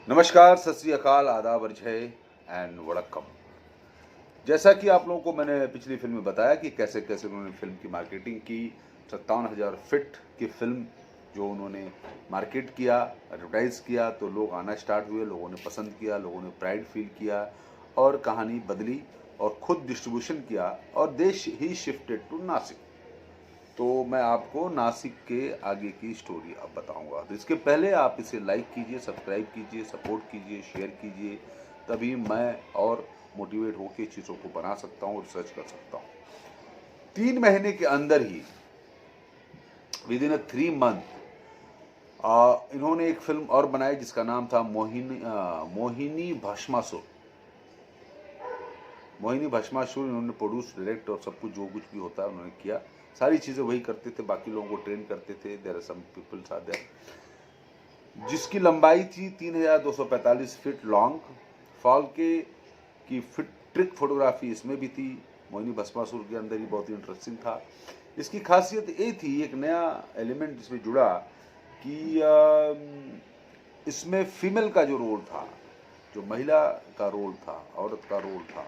नमस्कार, सत श्री अकाल, आदाब, अर्जय एंड वड़क्कम। जैसा कि आप लोगों को मैंने पिछली फिल्म में बताया कि कैसे कैसे उन्होंने फिल्म की मार्केटिंग की। 57,000 फिट की फिल्म जो उन्होंने मार्केट किया, एडवर्टाइज किया, तो लोग आना स्टार्ट हुए, लोगों ने पसंद किया, लोगों ने प्राइड फील किया और कहानी बदली और खुद डिस्ट्रीब्यूशन किया और देश ही शिफ्टेड टू नासिक। तो मैं आपको नासिक के आगे की स्टोरी अब बताऊंगा। तो इसके पहले आप इसे लाइक कीजिए, सब्सक्राइब कीजिए, सपोर्ट कीजिए, शेयर कीजिए, तभी मैं और मोटिवेट होकर चीज़ों को बना सकता हूँ, रिसर्च कर सकता हूँ। 3 महीने के अंदर ही, विद इन 3 मंथ, इन्होंने एक फिल्म और बनाई जिसका नाम था मोहिनी भस्मासुर। मोहिनी भस्मासुर इन्होंने प्रोड्यूस, डायरेक्ट और सब कुछ जो कुछ भी होता है उन्होंने किया। सारी चीज़ें वही करते थे, बाकी लोगों को ट्रेन करते थे। There are some peoples are there. जिसकी लंबाई थी 3,245 फीट लॉन्ग। फाल्के की फिट ट्रिक फोटोग्राफी इसमें भी थी। मोहिनी भस्मासुर के अंदर ही बहुत ही इंटरेस्टिंग था। इसकी खासियत ये थी, एक नया एलिमेंट इसमें जुड़ा कि इसमें फीमेल का जो रोल था, जो महिला का रोल था, औरत का रोल था,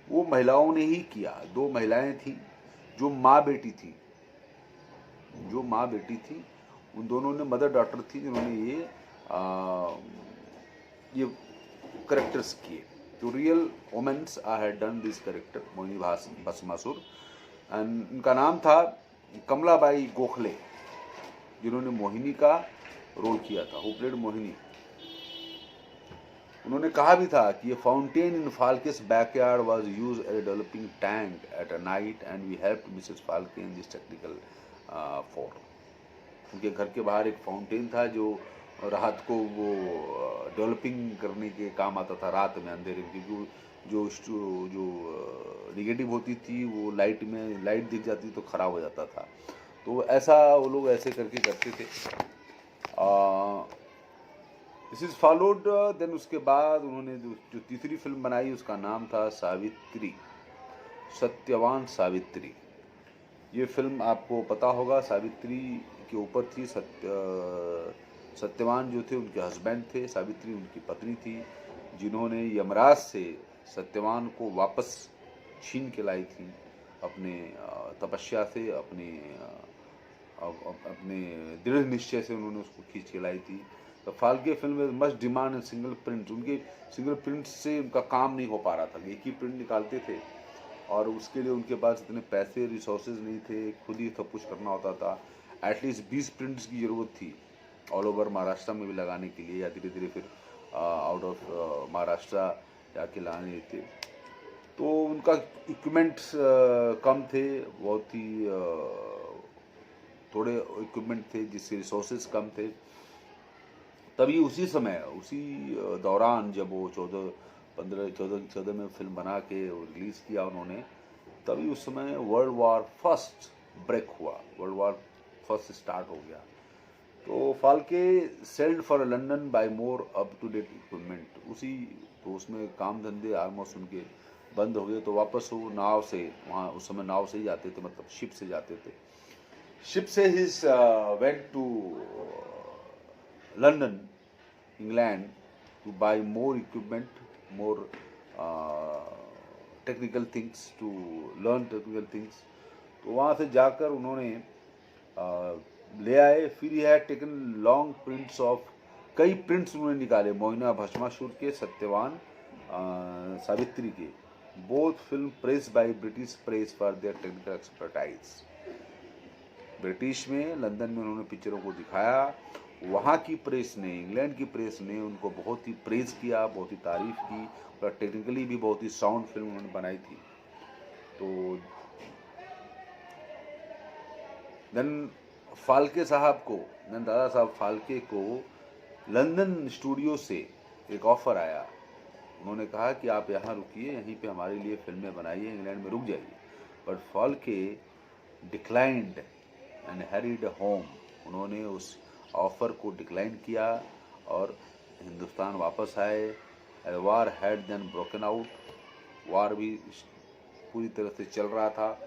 वो महिलाओं ने ही किया। 2 महिलाएं थी जो माँ बेटी थी, उन दोनों ने मदर डॉटर थी जिन्होंने ये करेक्टर्स किए। तो real women's I had done this character, Mohini Bhasmasur. And उनका नाम था कमलाबाई गोखले, जिन्होंने मोहिनी का रोल किया था, हु प्लेड मोहिनी। उन्होंने कहा भी था कि ये fountain in Phalke's backyard was use as a developing tank at a night and we helped Mrs Phalke in this technical for. उनके घर के बाहर एक फाउंटेन था जो रात को वो डेवलपिंग करने के काम आता था, रात में अंधेरे में, क्योंकि जो जो निगेटिव होती थी वो लाइट दिख जाती तो ख़राब हो जाता था। तो ऐसा वो लोग ऐसे करके करते थे। This is followed then. उसके बाद उन्होंने जो तीसरी फिल्म बनाई उसका नाम था सावित्री, सत्यवान सावित्री। ये फिल्म आपको पता होगा, सावित्री के ऊपर थी। सत्यवान जो थे उनके हस्बैंड थे, सावित्री उनकी पत्नी थी, जिन्होंने यमराज से सत्यवान को वापस छीन के लाई थी अपने तपस्या से, अपने दृढ़ निश्चय से उन्होंने उसको खींच के लाई थी। तो फाल्के फिल्म में मस्ट डिमांड सिंगल प्रिंट। उनके सिंगल प्रिंट से उनका काम नहीं हो पा रहा था, एक ही प्रिंट निकालते थे और उसके लिए उनके पास इतने पैसे, रिसोर्सेज नहीं थे, खुद ही सब कुछ करना होता था। एटलीस्ट 20 प्रिंट्स की ज़रूरत थी ऑल ओवर महाराष्ट्र में भी लगाने के लिए, या धीरे धीरे फिर आउट ऑफ महाराष्ट्र जाके लाने थे। तो उनका इक्विपमेंट्स कम थे, बहुत ही थोड़े इक्विपमेंट थे, जिससे रिसोर्सेज कम थे। तभी उसी समय, उसी दौरान जब वो 14 में फिल्म बना के रिलीज़ किया उन्होंने, तभी उस समय वर्ल्ड वार फर्स्ट ब्रेक हुआ, वर्ल्ड वार फर्स्ट स्टार्ट हो गया। तो Phalke sailed for London by more up to date equipment. उसी तो उसमें काम धंधे ऑलमोस्ट उनके बंद हो गए, तो वापस वो नाव से, वहाँ उस समय नाव से ही जाते थे, मतलब शिप से जाते थे। शिप से ही went to London, England, to buy more equipment, more technical things, to learn technical things. तो वहाँ से जाकर उन्होंने ले आए। फिर यह टेकन लॉन्ग प्रिंट्स ऑफ, कई प्रिंट्स उन्होंने निकाले मोहिनी भस्मासुर के, सत्यवान सावित्री के। Both film press by British press for their technical expertise. British में, लंदन में उन्होंने पिक्चरों को दिखाया। वहाँ की प्रेस ने, इंग्लैंड की प्रेस ने उनको बहुत ही प्रेज किया, बहुत ही तारीफ की, और टेक्निकली भी बहुत ही साउंड फिल्म उन्होंने बनाई थी। तो देन फाल्के साहब को, देन दादा साहब फाल्के को लंदन स्टूडियो से एक ऑफ़र आया। उन्होंने कहा कि आप यहाँ रुकिए, यहीं पे हमारे लिए फिल्में बनाइए, इंग्लैंड में रुक जाइए। But Phalke declined and hurried home. उन्होंने उस ऑफ़र को डिक्लाइन किया और हिंदुस्तान वापस आए। वार हैड देन ब्रोकन आउट। वार भी पूरी तरह से चल रहा था,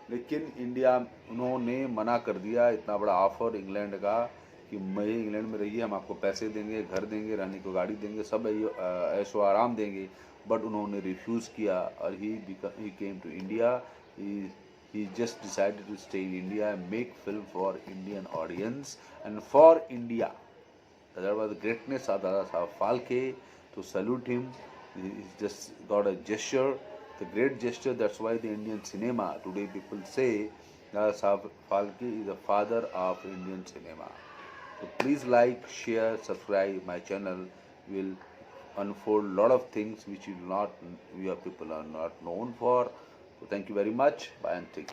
लेकिन इंडिया, उन्होंने मना कर दिया इतना बड़ा ऑफ़र इंग्लैंड का कि मैं इंग्लैंड में रहिए, हम आपको पैसे देंगे, घर देंगे, रहने को गाड़ी देंगे, सब ऐशो आराम देंगे, बट उन्होंने रिफ्यूज़ किया और he came to India. He just decided to stay in India and make film for Indian audience and for India. That was the greatness of Dada Saheb Phalke. To salute him, he's just got a gesture, the great gesture. That's why the Indian cinema today, people say Dada Saheb Phalke is the father of Indian cinema. So please like, share, subscribe my channel. Will unfold lot of things which you not, we are people are not known for. So thank you very much. Bye and take care.